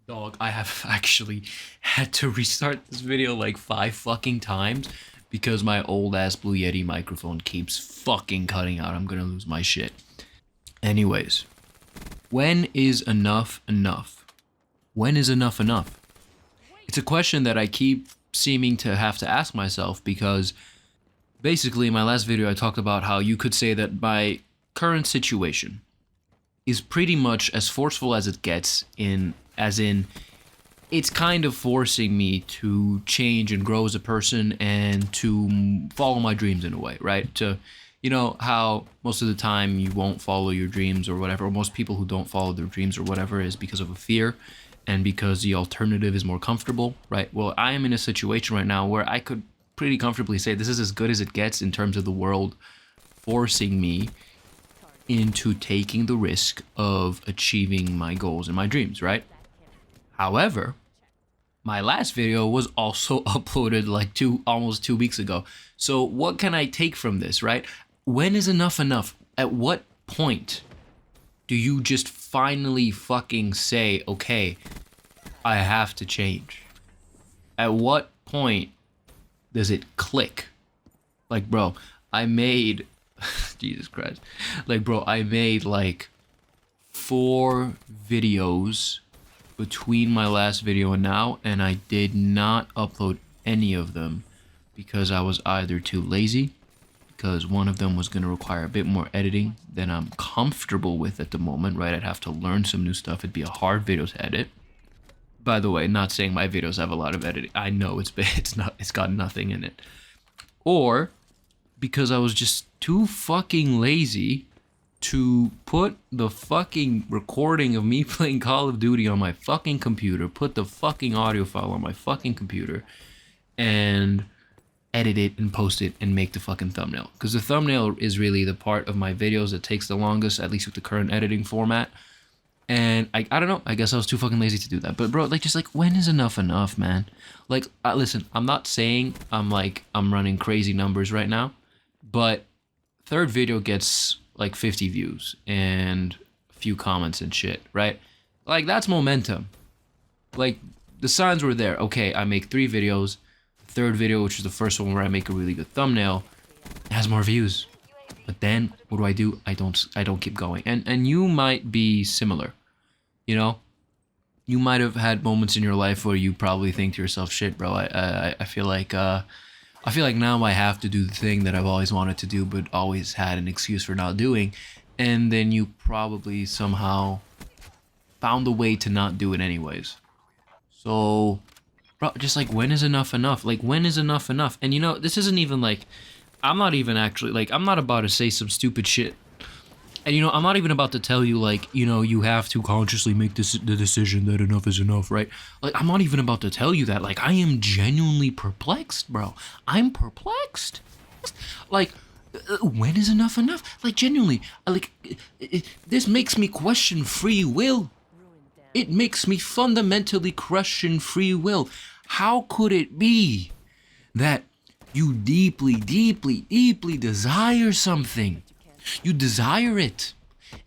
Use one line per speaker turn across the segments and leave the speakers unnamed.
Dog, I have actually had to restart this video like 5 fucking times because my old ass Blue Yeti microphone keeps fucking cutting out. I'm gonna lose my shit. Anyways, when is enough enough? When is enough enough? It's a question that I keep seeming to have to ask myself because basically in my last video I talked about how you could say that my current situation is pretty much as forceful as it gets, as in it's kind of forcing me to change and grow as a person and to follow my dreams in a way, right? To, you know, how most of the time you won't follow your dreams or whatever, or most people who don't follow their dreams or whatever is because of a fear and because the alternative is more comfortable, right? Well, I am in a situation right now where I could pretty comfortably say this is as good as it gets in terms of the world forcing me into taking the risk of achieving my goals and my dreams, right? However, my last video was also uploaded like almost 2 weeks ago. So what can I take from this, right? When is enough enough? At what point do you just finally fucking say, okay, I have to change? At what point does it click? Like, bro, I made Jesus Christ. Like, bro, I made like 4 videos between my last video and now, and I did not upload any of them because I was either too lazy, because one of them was going to require a bit more editing than I'm comfortable with at the moment, right? I'd have to learn some new stuff. It'd be a hard video to edit. By the way, not saying my videos have a lot of editing. I know it's got nothing in it. Or because I was just too fucking lazy to put the fucking recording of me playing Call of Duty on my fucking computer, put the fucking audio file on my fucking computer, and edit it and post it and make the fucking thumbnail. Because the thumbnail is really the part of my videos that takes the longest, at least with the current editing format. And I don't know, I guess I was too fucking lazy to do that. But bro, like, just like, when is enough enough, man? Like, listen, I'm not saying I'm running crazy numbers right now, but third video gets like 50 views and a few comments and shit, right? Like, that's momentum. Like, the signs were there. Okay, I make 3 videos. Third video, which is the first one where I make a really good thumbnail, has more views. But then what do? I don't keep going. And you might be similar. You know? You might have had moments in your life where you probably think to yourself, shit, bro, I feel like now I have to do the thing that I've always wanted to do but always had an excuse for not doing. And then you probably somehow found a way to not do it anyways. So, bro, just like, when is enough enough? Like, when is enough enough? And you know, this isn't even like, I'm not even actually, like, I'm not about to say some stupid shit. And you know, I'm not even about to tell you, like, you know, you have to consciously make the decision that enough is enough, right? Like, I'm not even about to tell you that. Like, I am genuinely perplexed, bro. I'm perplexed. Like, when is enough enough? Like, genuinely, like, this makes me question free will. It makes me fundamentally question free will. How could it be that you deeply, deeply, deeply desire something? You desire it.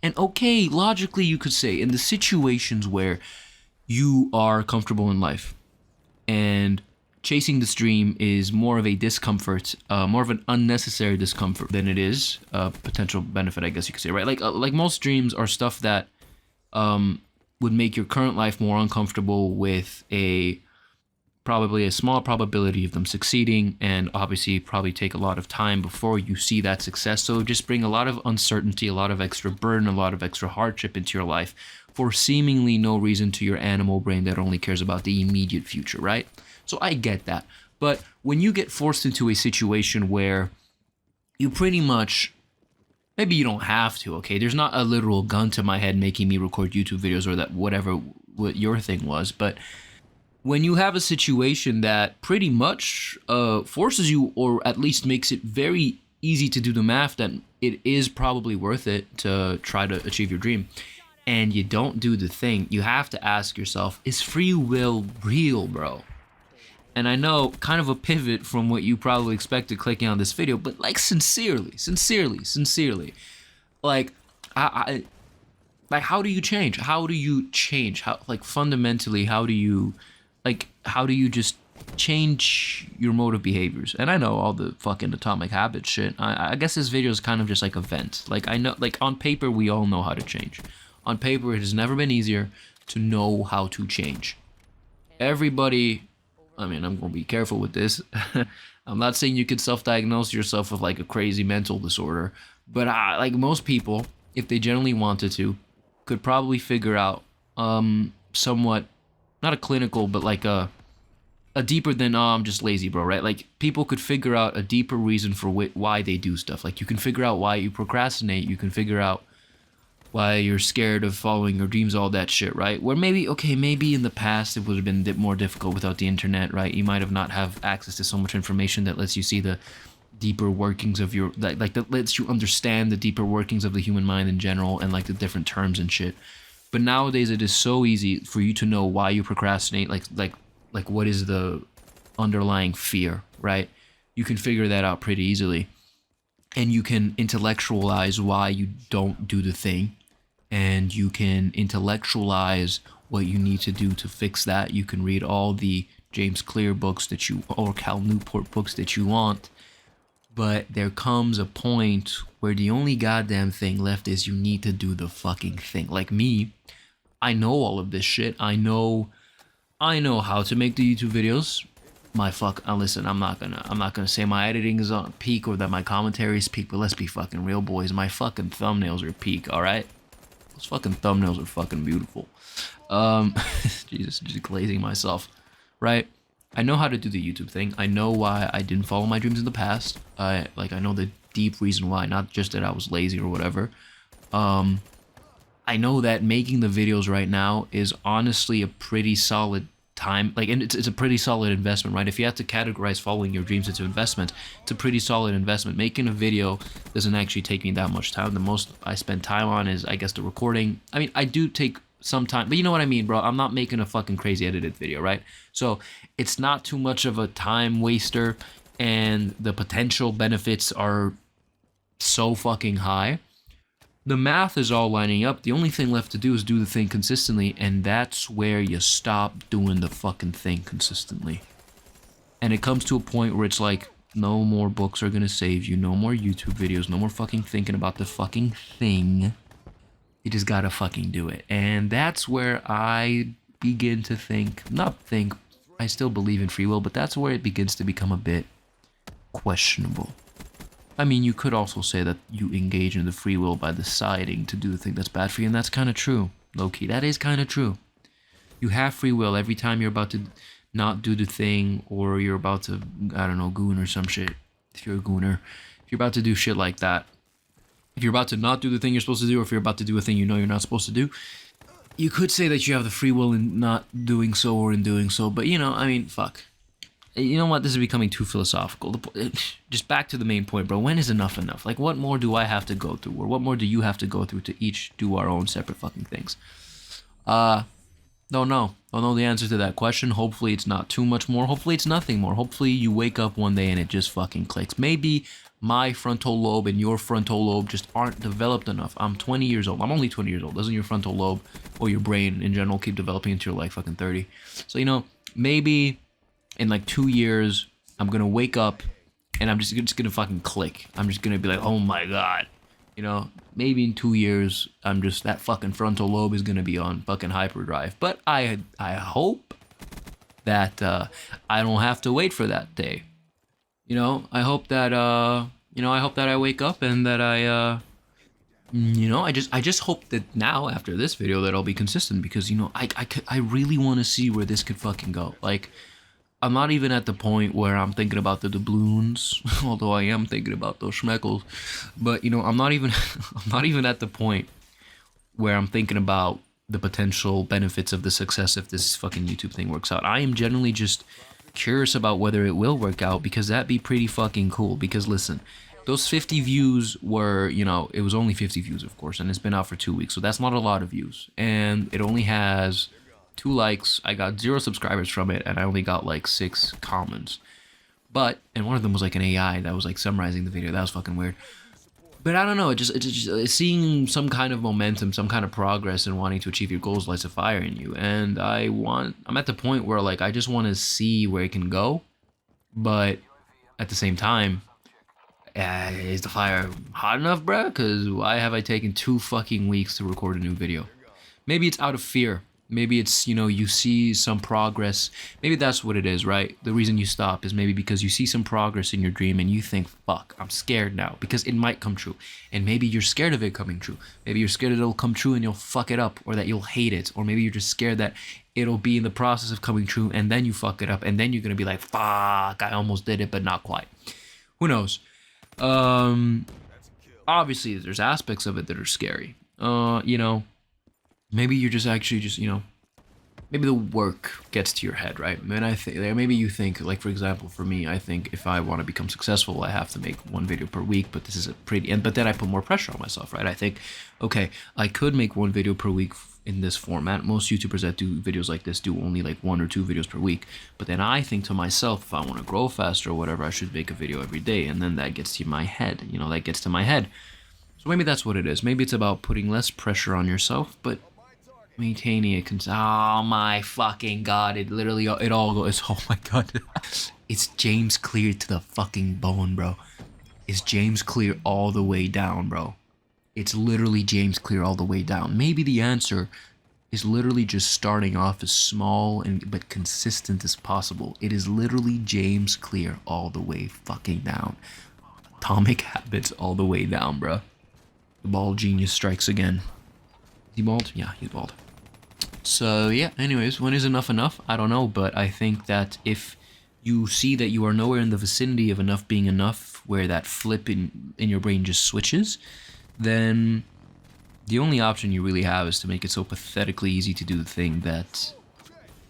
And okay, logically you could say in the situations where you are comfortable in life and chasing this dream is more of a discomfort, more of an unnecessary discomfort than it is a potential benefit, I guess you could say, right? Like most dreams are stuff that would make your current life more uncomfortable with probably a small probability of them succeeding, and obviously probably take a lot of time before you see that success. So just bring a lot of uncertainty, a lot of extra burden, a lot of extra hardship into your life for seemingly no reason to your animal brain that only cares about the immediate future, right? So I get that. But when you get forced into a situation where you pretty much, maybe you don't have to, okay? There's not a literal gun to my head making me record YouTube videos or that whatever what your thing was, but when you have a situation that pretty much forces you, or at least makes it very easy to do the math that it is probably worth it to try to achieve your dream, and you don't do the thing, you have to ask yourself, is free will real, bro? And I know, kind of a pivot from what you probably expected clicking on this video, but like, sincerely, like, like, how do you change? How do you change? How, like, fundamentally, how do you just change your mode of behaviors? And I know all the fucking atomic habits shit. I guess this video is kind of just like a vent. Like, I know, like, on paper, we all know how to change. On paper, it has never been easier to know how to change. Everybody, I mean, I'm gonna be careful with this. I'm not saying you could self-diagnose yourself with like a crazy mental disorder, but like most people, if they generally wanted to, could probably figure out somewhat, not a clinical, but like a deeper than, oh, I'm just lazy, bro, right? Like, people could figure out a deeper reason for why they do stuff. Like, you can figure out why you procrastinate. You can figure out why you're scared of following your dreams, all that shit, right? Where maybe, okay, maybe in the past it would have been a bit more difficult without the internet, right? You might have not have access to so much information that lets you see the deeper workings of your, like that lets you understand the deeper workings of the human mind in general and like the different terms and shit. But nowadays it is so easy for you to know why you procrastinate, like what is the underlying fear, right? You can figure that out pretty easily. And you can intellectualize why you don't do the thing. And you can intellectualize what you need to do to fix that. You can read all the James Clear books that you, or Cal Newport books that you want. But there comes a point where the only goddamn thing left is you need to do the fucking thing. Like me, I know all of this shit. I know how to make the YouTube videos. Listen, I'm not gonna say my editing is on peak or that my commentary is peak, but let's be fucking real, boys. My fucking thumbnails are peak, alright? Those fucking thumbnails are fucking beautiful. Jesus, just glazing myself, right? I know how to do the YouTube thing. I know why I didn't follow my dreams in the past. I know the deep reason why, not just that I was lazy or whatever. I know that making the videos right now is honestly a pretty solid time, like, and it's a pretty solid investment, right? If you have to categorize following your dreams into investment, it's a pretty solid investment. Making a video doesn't actually take me that much time. The most I spend time on is, I guess, the recording. I mean, I do take some time, but you know what I mean, bro? I'm not making a fucking crazy edited video, right? So it's not too much of a time waster, and the potential benefits are so fucking high. The math is all lining up. The only thing left to do is do the thing consistently, and that's where you stop doing the fucking thing consistently. And it comes to a point where it's like, no more books are gonna save you, no more YouTube videos, no more fucking thinking about the fucking thing. You just gotta fucking do it. And that's where I begin to I still believe in free will, but that's where it begins to become a bit questionable. I mean, you could also say that you engage in the free will by deciding to do the thing that's bad for you, and that's kind of true. Low-key, that is kind of true. You have free will every time you're about to not do the thing, or you're about to, I don't know, goon or some shit. If you're a gooner. If you're about to do shit like that. If you're about to not do the thing you're supposed to do, or if you're about to do a thing you know you're not supposed to do, you could say that you have the free will in not doing so or in doing so, but, you know, I mean, fuck. You know what? This is becoming too philosophical. Just back to the main point, bro. When is enough enough? Like, what more do I have to go through? Or what more do you have to go through to each do our own separate fucking things? Don't know. Don't know the answer to that question. Hopefully it's not too much more. Hopefully it's nothing more. Hopefully you wake up one day and it just fucking clicks. Maybe my frontal lobe and your frontal lobe just aren't developed enough. I'm 20 years old. I'm only 20 years old. Doesn't your frontal lobe or your brain in general keep developing until you're like fucking 30? So, you know, maybe in like 2 years, I'm gonna wake up and I'm just gonna fucking click. I'm just gonna be like, oh my god. You know, maybe in 2 years, that fucking frontal lobe is gonna be on fucking hyperdrive. But I hope that I don't have to wait for that day. You know, I hope that I wake up and that I just hope that now after this video that I'll be consistent, because, you know, I really want to see where this could fucking go. Like, I'm not even at the point where I'm thinking about the doubloons, although I am thinking about those schmeckles. But, you know, I'm not even at the point where I'm thinking about the potential benefits of the success if this fucking YouTube thing works out. I am generally just curious about whether it will work out, because that'd be pretty fucking cool. Because listen, those 50 views were, you know, it was only 50 views, of course, and it's been out for 2 weeks, so that's not a lot of views. And it only has 2 likes. I got 0 subscribers from it, and I only got like 6 comments. And one of them was like an AI that was like summarizing the video. That was fucking weird. But I don't know. It just seeing some kind of momentum, some kind of progress, and wanting to achieve your goals lights a fire in you. And I'm at the point where like I just want to see where it can go, but at the same time, is the fire hot enough, bruh? Because why have I taken 2 fucking weeks to record a new video? Maybe it's out of fear. Maybe it's, you see some progress. Maybe that's what it is, right? The reason you stop is maybe because you see some progress in your dream and you think, fuck, I'm scared now because it might come true. And maybe you're scared of it coming true. Maybe you're scared that it'll come true and you'll fuck it up, or that you'll hate it. Or maybe you're just scared that it'll be in the process of coming true and then you fuck it up and then you're going to be like, fuck, I almost did it, but not quite. Who knows? Obviously there's aspects of it that are scary. Maybe you're just actually just, maybe the work gets to your head, right? And I think maybe you think, like for example, for me, I think if I want to become successful, I have to make 1 video per week. But this is but then I put more pressure on myself, right? I think, okay, I could make 1 video per week in this format. Most YouTubers that do videos like this do only like 1 or 2 videos per week. But then I think to myself, if I want to grow faster or whatever, I should make a video every day. And then that gets to my head, that gets to my head. So maybe that's what it is. Maybe it's about putting less pressure on yourself, but maintaining a oh my fucking god, it all goes, oh my god. It's James Clear to the fucking bone, bro. It's James Clear all the way down, bro. It's literally James Clear all the way down. Maybe the answer is literally just starting off as small but consistent as possible. It is literally James Clear all the way fucking down. Atomic Habits all the way down, bro. The bald genius strikes again. Is he bald? Yeah, he's bald. So yeah, anyways, when is enough enough? I don't know, but I think that if you see that you are nowhere in the vicinity of enough being enough, where that flip in your brain just switches, then the only option you really have is to make it so pathetically easy to do the thing that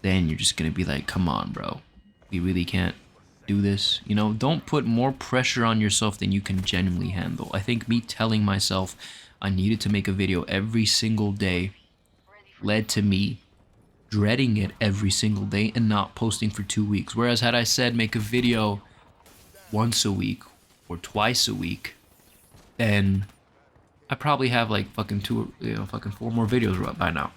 then you're just gonna be like, come on, bro, we really can't do this. Don't put more pressure on yourself than you can genuinely handle. I think me telling myself I needed to make a video every single day led to me dreading it every single day and not posting for 2 weeks. Whereas had I said make a video once a week or twice a week, then I probably have like fucking 4 more videos by now.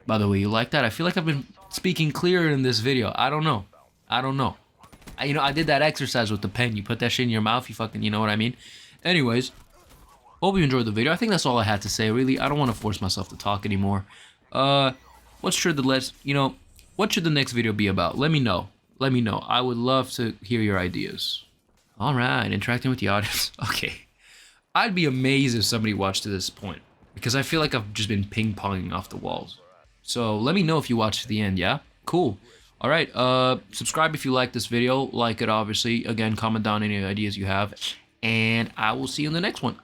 By the way, you like that? I feel like I've been speaking clearer in this video. I don't know. I did that exercise with the pen. You put that shit in your mouth, you fucking, you know what I mean? Anyways, hope you enjoyed the video. I think that's all I had to say, really. I don't want to force myself to talk anymore. What should the next video be about? Let me know. I would love to hear your ideas. All right, interacting with the audience. Okay. I'd be amazed if somebody watched to this point, because I feel like I've just been ping-ponging off the walls. So let me know if you watched to the end, yeah? Cool. All right, subscribe if you like this video. Like it, obviously. Again, comment down any ideas you have. And I will see you in the next one.